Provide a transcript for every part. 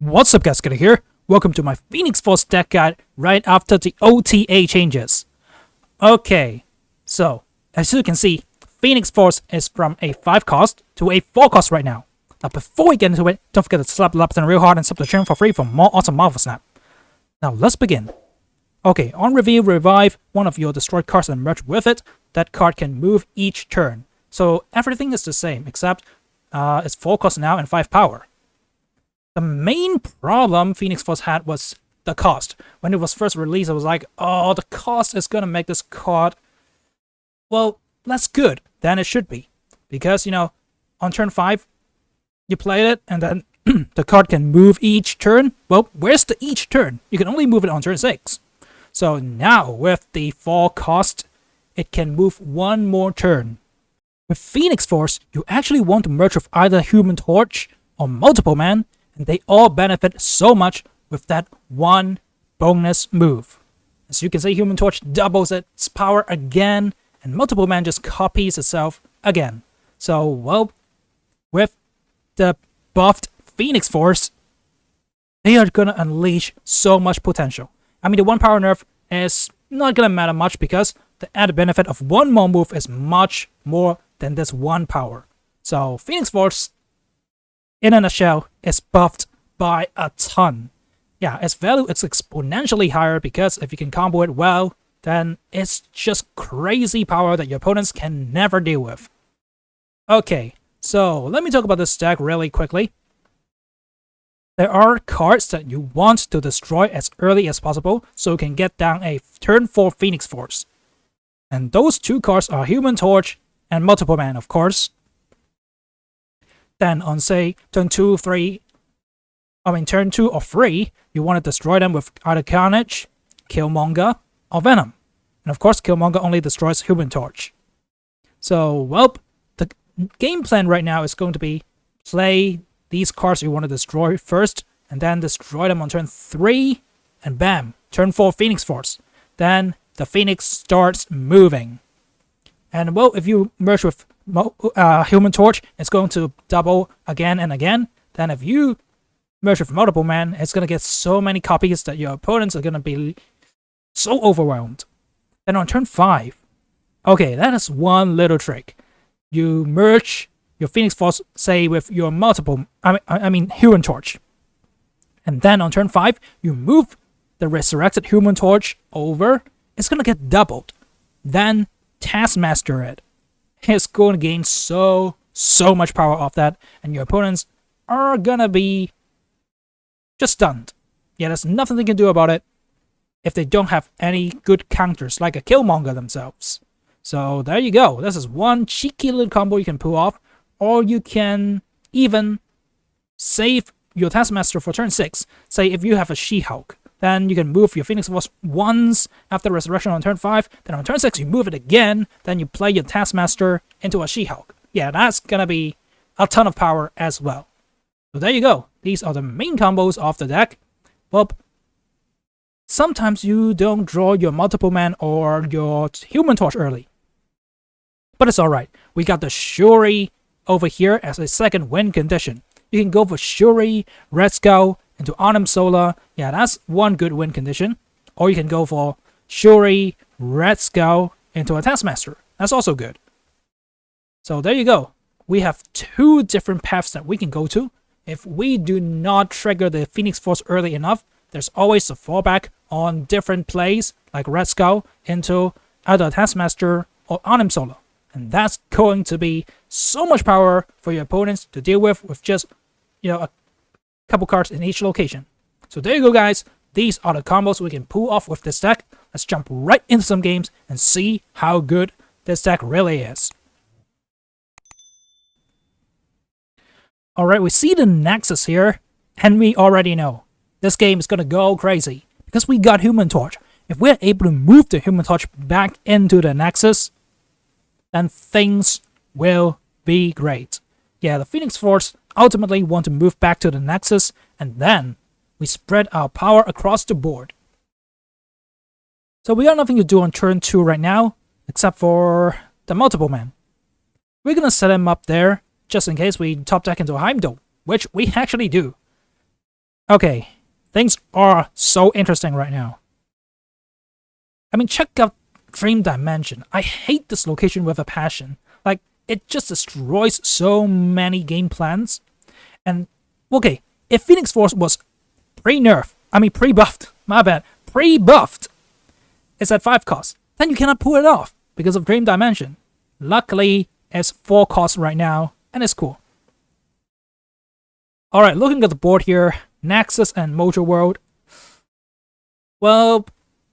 What's up guys, Skitty here. Welcome to my Phoenix Force deck guide right after the OTA changes. Okay, so as you can see, Phoenix Force is from a 5 cost to a 4 cost right now. Now before we get into it, don't forget to slap the like button real hard and sub the channel for free for more awesome Marvel Snap. Now let's begin. Okay, on reveal, revive one of your destroyed cards and merge with it. That card can move each turn. So everything is the same except it's 4 cost now and 5 power. The main problem Phoenix Force had was the cost. When it was first released, I was like, oh, the cost is gonna make this card, well, less good than it should be. Because, you know, on turn 5, you played it, and then the card can move each turn. Well, where's the each turn? You can only move it on turn 6. So now, with the 4 cost, it can move one more turn. With Phoenix Force, you actually want to merge with either Human Torch or Multiple Man, and they all benefit so much with that one bonus move. As you can see, Human Torch doubles its power again, and Multiple Man just copies itself again. So, well, with the buffed Phoenix Force, they are gonna unleash so much potential. I mean, the 1 power nerf is not gonna matter much because the added benefit of one more move is much more than this 1 power. So, Phoenix Force, in a nutshell, is buffed by a ton. Yeah, its value is exponentially higher because if you can combo it well, then it's just crazy power that your opponents can never deal with. Okay, so let me talk about this deck really quickly. There are cards that you want to destroy as early as possible so you can get down a turn 4 Phoenix Force. And those 2 cards are Human Torch and Multiple Man, of course. Then on, say, turn 2 or 3, you want to destroy them with either Carnage, Killmonger, or Venom. And of course, Killmonger only destroys Human Torch. So, well, the game plan right now is going to be play these cards you want to destroy first, and then destroy them on turn 3, and bam, turn 4 Phoenix Force. Then the Phoenix starts moving. And well, if you merge with Human Torch, it's going to double again and again. Then if you merge with Multiple Man, it's going to get so many copies that your opponents are going to be so overwhelmed. Then on turn 5, okay, that is one little trick. You merge your Phoenix Force, say, with your Human Torch. And then on turn 5, you move the resurrected Human Torch over. It's going to get doubled. Then Taskmaster it. It's going to gain so much power off that, and your opponents are gonna be just stunned. Yeah, there's nothing they can do about it if they don't have any good counters like a Killmonger themselves. So there you go. This is one cheeky little combo you can pull off, or you can even save your Taskmaster for turn 6. Say if you have a She-Hulk, then you can move your Phoenix Force once after Resurrection on turn 5. Then on turn 6, you move it again. Then you play your Taskmaster into a She-Hulk. Yeah, that's gonna be a ton of power as well. So there you go. These are the main combos of the deck. Well, sometimes you don't draw your Multiple Man or your Human Torch early. But it's alright. We got the Shuri over here as a second win condition. You can go for Shuri, Red Skull, into Arnim Solar. Yeah, that's one good win condition. Or you can go for Shuri, Red Skull, into a Taskmaster. That's also good. So there you go. We have 2 different paths that we can go to. If we do not trigger the Phoenix Force early enough, there's always a fallback on different plays, like Red Skull, into either a Taskmaster or Arnim Solar. And that's going to be so much power for your opponents to deal with just, you know, a couple cards in each location. So there you go, guys. These are the combos we can pull off with this deck. Let's jump right into some games and see how good this deck really is. Alright, we see the Nexus here, and we already know this game is gonna go crazy because we got Human Torch. If we're able to move the Human Torch back into the Nexus, then things will be great. Yeah, the Phoenix Force ultimately want to move back to the Nexus, and then we spread our power across the board. So we got nothing to do on turn 2 right now, except for the Multiple Man. We're gonna set him up there, just in case we top deck into a Heimdall, which we actually do. Okay, things are so interesting right now. I mean, check out Dream Dimension. I hate this location with a passion. Like, it just destroys so many game plans. And, okay, if Phoenix Force was pre-buffed, my bad, pre-buffed, it's at 5 cost, then you cannot pull it off because of Dream Dimension. Luckily, it's 4 costs right now, and it's cool. Alright, looking at the board here, Nexus and Mojo World. Well,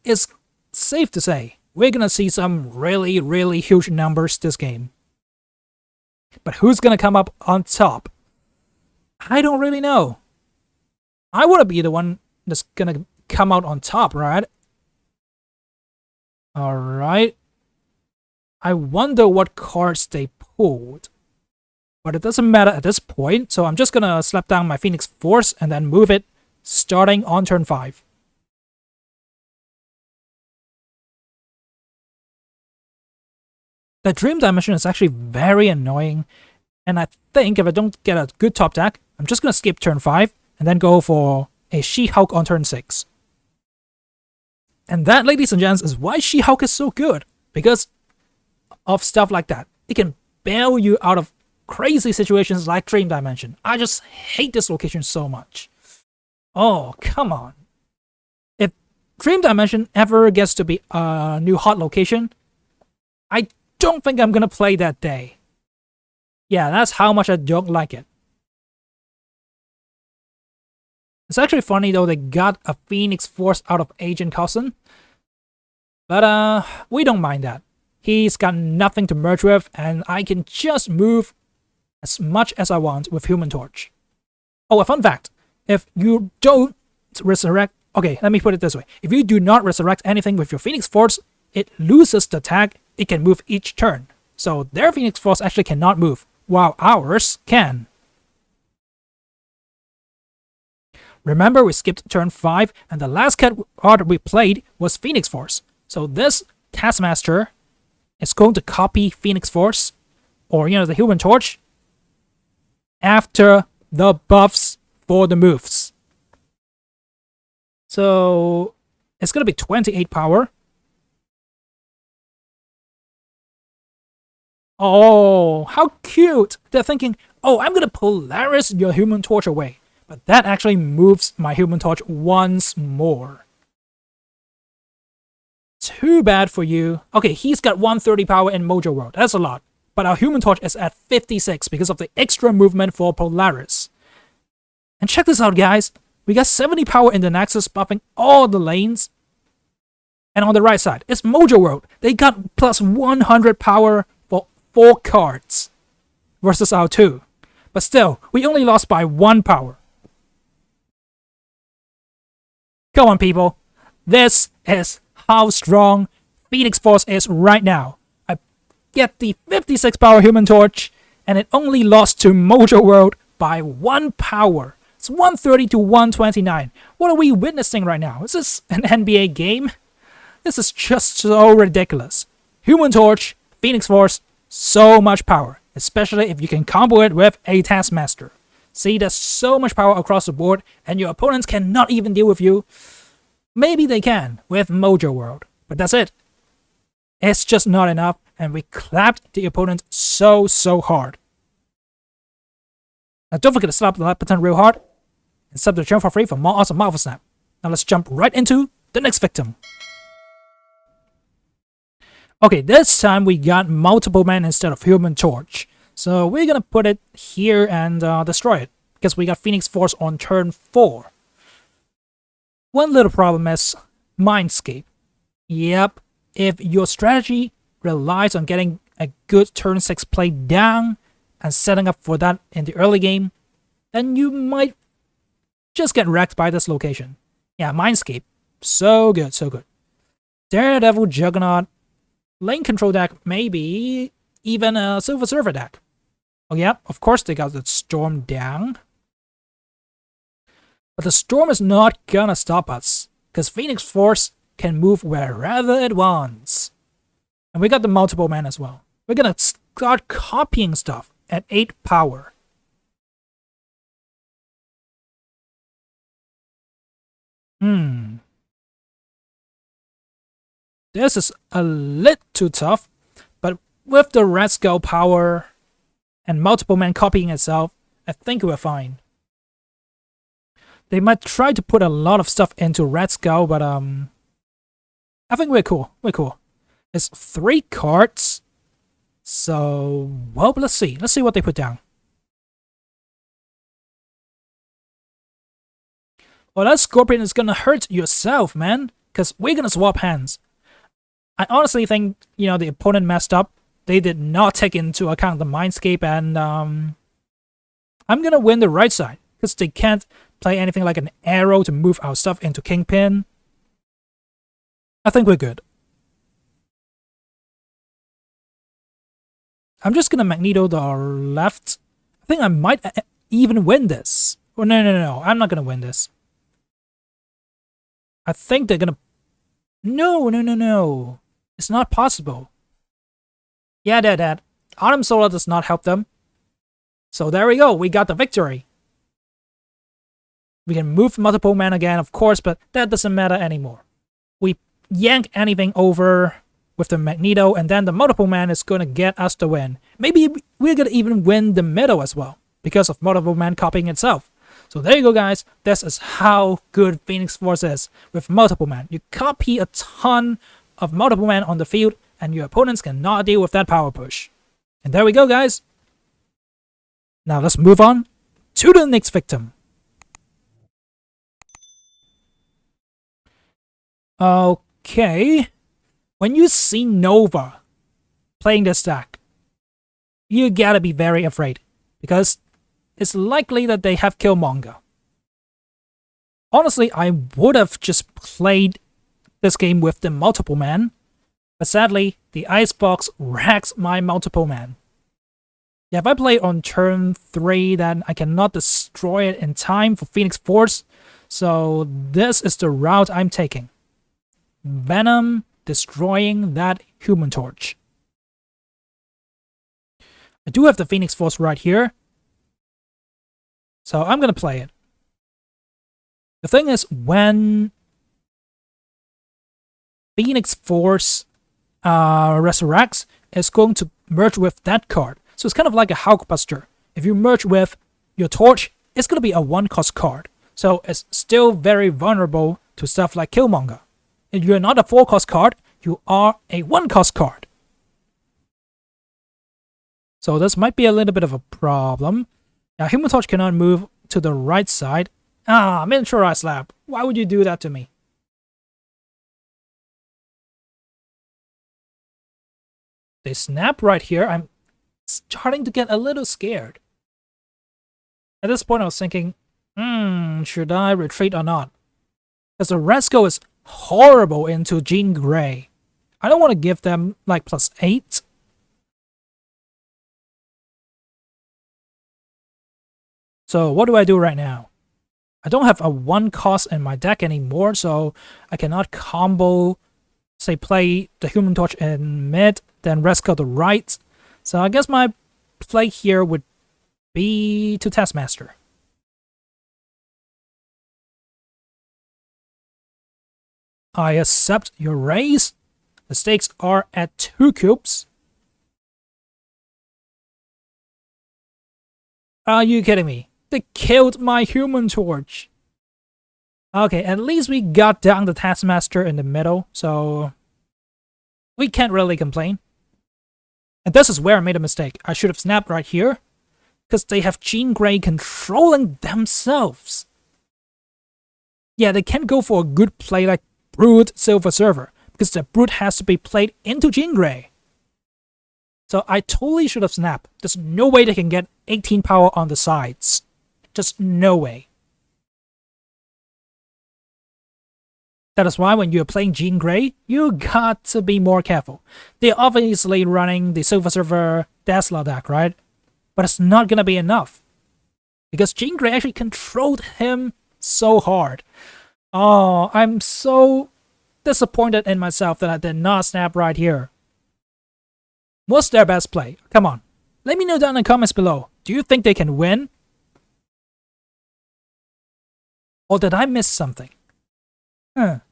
it's safe to say, we're gonna see some really, really huge numbers this game. But who's gonna come up on top? I don't really know. I wanna be the one that's gonna come out on top, right? Alright. I wonder what cards they pulled. But it doesn't matter at this point, so I'm just gonna slap down my Phoenix Force and then move it starting on turn 5. The Dream Dimension is actually very annoying, and I think if I don't get a good top deck, I'm just gonna skip turn 5 and then go for a She-Hulk on turn 6. And that, ladies and gents, is why She-Hulk is so good, because of stuff like that. It can bail you out of crazy situations like Dream Dimension. I just hate this location so much. Oh, come on. If Dream Dimension ever gets to be a new hot location, I don't think I'm gonna play that day. Yeah, that's how much I don't like it. It's actually funny though they got a Phoenix Force out of Agent Coulson. But we don't mind that. He's got nothing to merge with, and I can just move as much as I want with Human Torch. Oh, a fun fact. If you don't resurrect... Okay, let me put it this way. If you do not resurrect anything with your Phoenix Force, it loses the tag it can move each turn. So their Phoenix Force actually cannot move, while ours can. Remember, we skipped turn 5, and the last card we played was Phoenix Force. So this Taskmaster is going to copy Phoenix Force, or, the Human Torch, after the buffs for the moves. So it's going to be 28 power. Oh, how cute! They're thinking, oh, I'm going to Polaris your Human Torch away. But that actually moves my Human Torch once more. Too bad for you. Okay, he's got 130 power in Mojo World. That's a lot. But our Human Torch is at 56 because of the extra movement for Polaris. And check this out, guys. We got 70 power in the Nexus, buffing all the lanes. And on the right side, it's Mojo World. They got plus 100 power for 4 cards versus our 2. But still, we only lost by 1 power. Come on, people. This is how strong Phoenix Force is right now. I get the 56 power Human Torch, and it only lost to Mojo World by 1 power. It's 130 to 129. What are we witnessing right now? Is this an NBA game? This is just so ridiculous. Human Torch, Phoenix Force, so much power, especially if you can combo it with a Taskmaster. See, there's so much power across the board, and your opponents cannot even deal with you. Maybe they can with Mojo World, but that's it. It's just not enough, and we clapped the opponent so hard. Now don't forget to slap the like button real hard, and sub to the channel for free for more awesome Marvel Snap. Now let's jump right into the next victim. Okay, this time we got multiple men instead of Human Torch. So we're gonna put it here and destroy it, because we got Phoenix Force on turn 4. One little problem is Mindscape. Yep, if your strategy relies on getting a good turn 6 play down and setting up for that in the early game, then you might just get wrecked by this location. Yeah, Mindscape. So good, so good. Daredevil Juggernaut, lane control deck, maybe even a Silver Surfer deck. Oh yeah, of course they got the Storm down. But the Storm is not gonna stop us, because Phoenix Force can move wherever it wants. And we got the multiple man as well. We're gonna start copying stuff at 8 power. Hmm. This is a little tough, but with the red skull power and multiple men copying itself, I think we're fine. They might try to put a lot of stuff into red skull, but I think we're cool. We're cool. It's 3 cards. So, well, let's see. Let's see what they put down. Well, that Scorpion is gonna hurt yourself, man. Because we're gonna swap hands. I honestly think, the opponent messed up. They did not take into account the Mindscape, and I'm gonna win the right side. Because they can't play anything like an arrow to move our stuff into Kingpin. I think we're good. I'm just gonna Magneto the left. I think I might even win this. Oh, no. I'm not gonna win this. I think they're gonna... No. It's not possible. Yeah, they're dead. Autumn Solar does not help them. So there we go. We got the victory. We can move multiple men again, of course, but that doesn't matter anymore. We yank anything over with the Magneto, and then the multiple man is going to get us the win. Maybe we're going to even win the middle as well, because of multiple man copying itself. So there you go, guys. This is how good Phoenix Force is with multiple man. You copy a ton of multiple men on the field, and your opponents cannot deal with that power push. And there we go, guys. Now let's move on to the next victim. Okay. When you see Nova playing this deck, you gotta be very afraid, because it's likely that they have Killmonger. Honestly, I would have just played this game with the multiple man, but sadly, the Icebox wrecks my multiple man. Yeah, if I play on turn 3, then I cannot destroy it in time for Phoenix Force, so this is the route I'm taking. Venom destroying that Human Torch. I do have the Phoenix Force right here, so I'm gonna play it. The thing is, when Phoenix Force resurrects, it's going to merge with that card. So it's kind of like a Hulkbuster. If you merge with your Torch, it's going to be a 1-cost card. So it's still very vulnerable to stuff like Killmonger. If you're not a 4-cost card, you are a 1-cost card. So this might be a little bit of a problem. Now, Human Torch cannot move to the right side. Miniaturized Slab. Why would you do that to me? They snap right here. I'm starting to get a little scared. At this point, I was thinking, should I retreat or not? Because the Red Skull is horrible into Jean Grey. I don't want to give them like +8. So what do I do right now? I don't have a 1-cost in my deck anymore, so I cannot combo, say, play the Human Torch in mid, then Red Skull to right. So I guess my play here would be to Taskmaster. I accept your raise. The stakes are at 2 cubes. Are you kidding me? They killed my Human Torch. Okay, at least we got down the Taskmaster in the middle, so we can't really complain. And this is where I made a mistake. I should have snapped right here, because they have Jean Grey controlling themselves. Yeah, they can't go for a good play like Brood Silver Surfer, because the Brood has to be played into Jean Grey. So I totally should have snapped. There's no way they can get 18 power on the sides. Just no way. That is why when you're playing Jean Grey, you got to be more careful. They're obviously running the Silver Surfer Dazzler deck, right? But it's not gonna be enough. Because Jean Grey actually controlled him so hard. Oh, I'm so disappointed in myself that I did not snap right here. What's their best play? Come on. Let me know down in the comments below. Do you think they can win? Or did I miss something?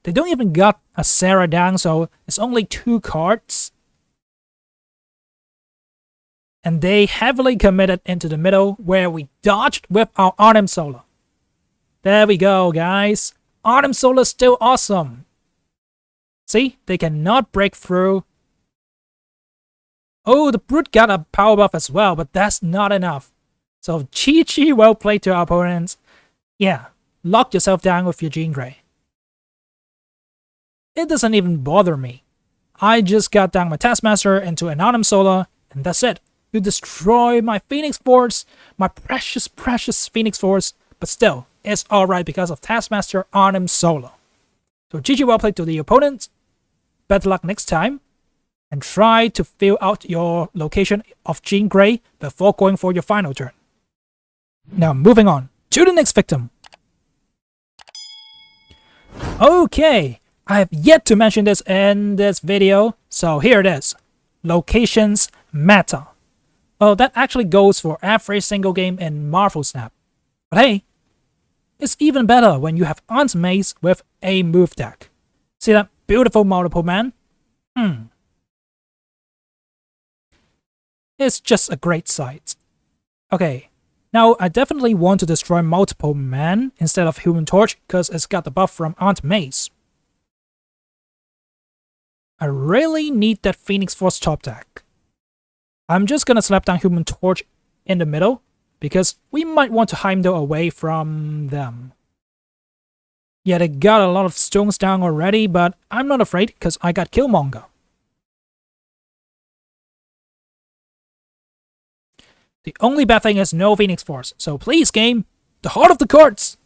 They don't even got a Sarah down, so it's only 2 cards. And they heavily committed into the middle where we dodged with our Artem Solar. There we go, guys. Artem Solar is still awesome. See, they cannot break through. Oh, the Brute got a power buff as well, but that's not enough. So GG, well played to our opponents. Yeah, lock yourself down with your Jean Grey. It doesn't even bother me. I just got down my Taskmaster into an Artem Solar, and that's it. You destroy my Phoenix Force, my precious, precious Phoenix Force, but still, it's alright because of Taskmaster Artem Solar. So GG, well played to the opponent. Better luck next time. And try to fill out your location of Jean Grey before going for your final turn. Now moving on to the next victim. Okay, I have yet to mention this in this video, so here it is. Locations matter. Well, that actually goes for every single game in Marvel Snap. But hey, it's even better when you have Aunt May's with a move deck. See that beautiful multiple man? It's just a great sight. Okay, now I definitely want to destroy multiple man instead of Human Torch because it's got the buff from Aunt May's. I really need that Phoenix Force top deck. I'm just gonna slap down Human Torch in the middle because we might want to Heimdall away from them. Yeah, they got a lot of stones down already, but I'm not afraid because I got Killmonger. The only bad thing is no Phoenix Force, so please game, the heart of the cards!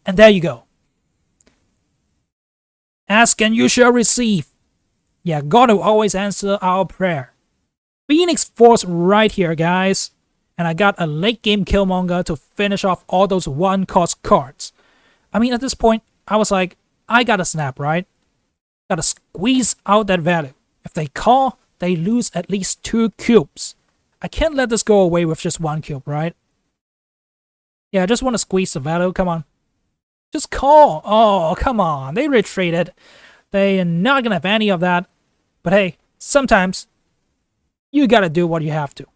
And there you go. Ask and you shall receive. Yeah, God will always answer our prayer. Phoenix Force right here, guys. And I got a late game Killmonger to finish off all those 1-cost cards. I mean, at this point, I was like, I gotta snap, right? Gotta squeeze out that value. If they call, they lose at least 2 cubes. I can't let this go away with just 1 cube, right? Yeah, I just want to squeeze the value, come on. Just call! Oh, come on, they retreated. They are not gonna have any of that. But hey, sometimes you gotta do what you have to.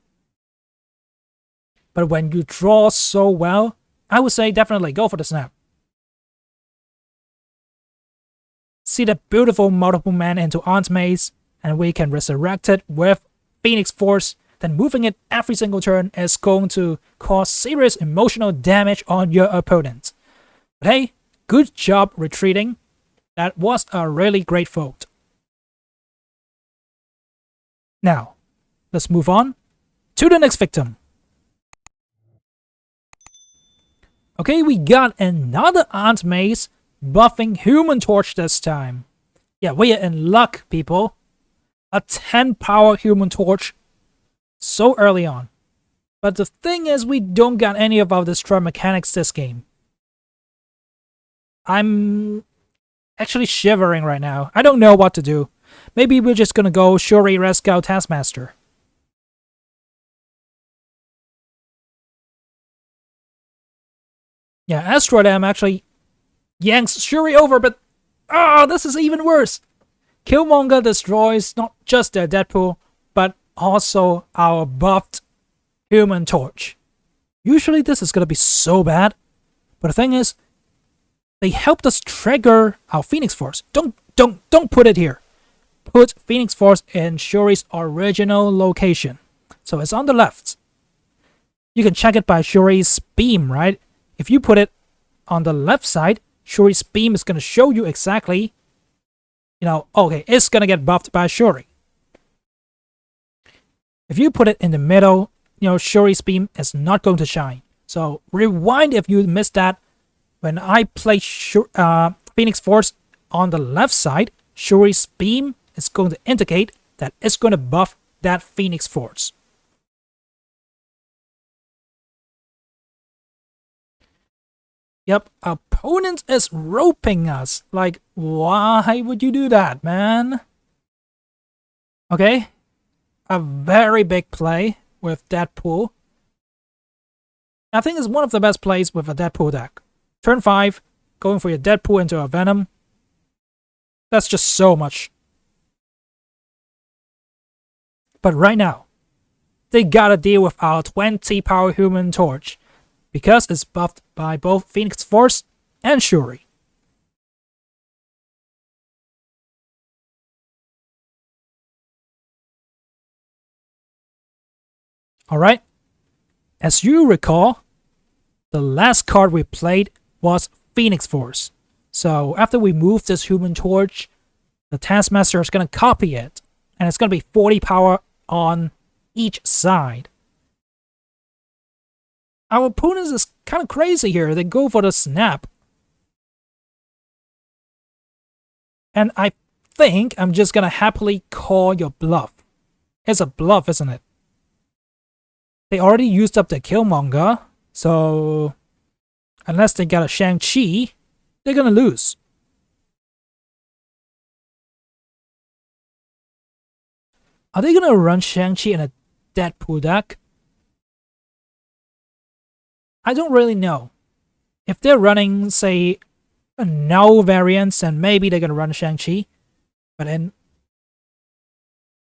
But when you draw so well, I would say definitely go for the snap. See that beautiful multiple man into Aunt May's, and we can resurrect it with Phoenix Force. Then moving it every single turn is going to cause serious emotional damage on your opponent. But hey, good job retreating. That was a really great vote. Now, let's move on to the next victim. Okay, we got another Aunt May's buffing Human Torch this time. Yeah, we are in luck, people. A 10 power Human Torch so early on. But the thing is, we don't got any of our destroy mechanics this game. I'm actually shivering right now. I don't know what to do. Maybe we're just gonna go Shuri, Red Scout, Taskmaster. Yeah, Asteroid M actually yanks Shuri over, but this is even worse. Killmonger destroys not just their Deadpool, but also our buffed Human Torch. Usually this is gonna be so bad, but the thing is, they helped us trigger our Phoenix Force. Don't put it here. Put Phoenix Force in Shuri's original location. So it's on the left. You can check it by Shuri's beam, right? If you put it on the left side, Shuri's beam is going to show you exactly, okay, it's going to get buffed by Shuri. If you put it in the middle, Shuri's beam is not going to shine. So rewind if you missed that. When I place Phoenix Force on the left side, Shuri's beam is going to indicate that it's going to buff that Phoenix Force. Yep, opponent is roping us. Like, why would you do that, man? Okay, a very big play with Deadpool. I think it's one of the best plays with a Deadpool deck. Turn 5, going for your Deadpool into a Venom. That's just so much. But right now, they gotta deal with our 20 power Human Torch, because it's buffed by both Phoenix Force and Shuri. Alright, as you recall, the last card we played was Phoenix Force. So after we move this Human Torch, the Taskmaster is going to copy it, and it's going to be 40 power on each side. Our opponents is kind of crazy here. They go for the snap. And I think I'm just going to happily call your bluff. It's a bluff, isn't it? They already used up the Killmonger, so unless they got a Shang-Chi, they're gonna lose. Are they gonna run Shang-Chi in a Deadpool deck? I don't really know. If they're running, say, a null variants, then maybe they're gonna run Shang-Chi. But in,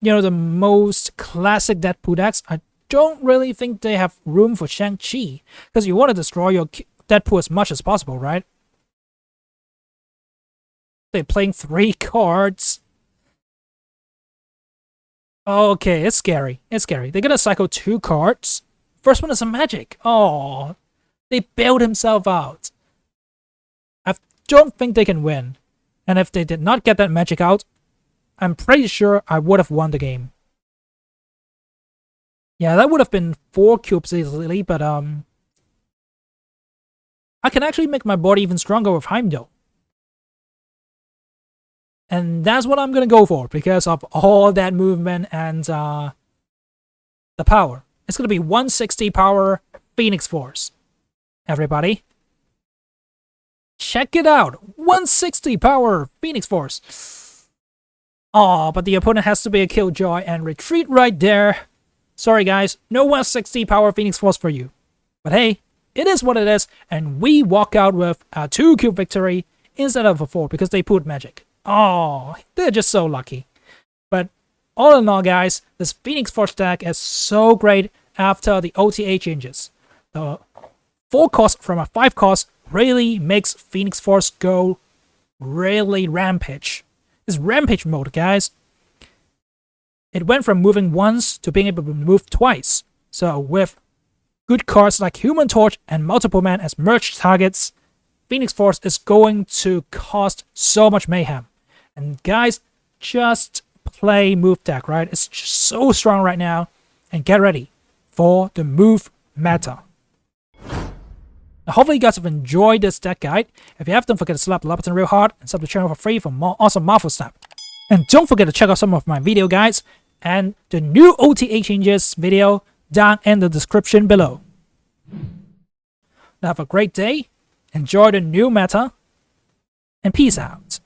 the most classic Deadpool decks, I don't really think they have room for Shang-Chi, because you want to destroy your Deadpool as much as possible, right? They're playing 3 cards. Okay, it's scary. It's scary. They're gonna cycle 2 cards. First one is a magic. Oh, they bailed himself out. I don't think they can win. And if they did not get that magic out, I'm pretty sure I would have won the game. Yeah, that would have been 4 cubes easily, but I can actually make my body even stronger with Heimdall. And that's what I'm gonna go for, because of all that movement and the power. It's gonna be 160 power Phoenix Force. Everybody, check it out! 160 power Phoenix Force! Aw, but the opponent has to be a Killjoy and retreat right there. Sorry guys, no 160 power Phoenix Force for you. But hey, it is what it is, and we walk out with a 2 cube victory instead of a 4 because they put magic. Oh, they're just so lucky. But all in all guys, this Phoenix Force deck is so great after the OTA changes. The 4 cost from a 5 cost really makes Phoenix Force go really rampage. It's rampage mode, guys. It went from moving once to being able to move twice. So with good cards like Human Torch and Multiple Man as merged targets, Phoenix Force is going to cause so much mayhem. And guys, just play move deck, right? It's just so strong right now. And get ready for the move meta. Now, hopefully you guys have enjoyed this deck guide. If you have, don't forget to slap the like button real hard and sub the channel for free for more awesome Marvel stuff. And don't forget to check out some of my video guides and the new OTA Changes video down in the description below. Now have a great day, enjoy the new meta, and peace out.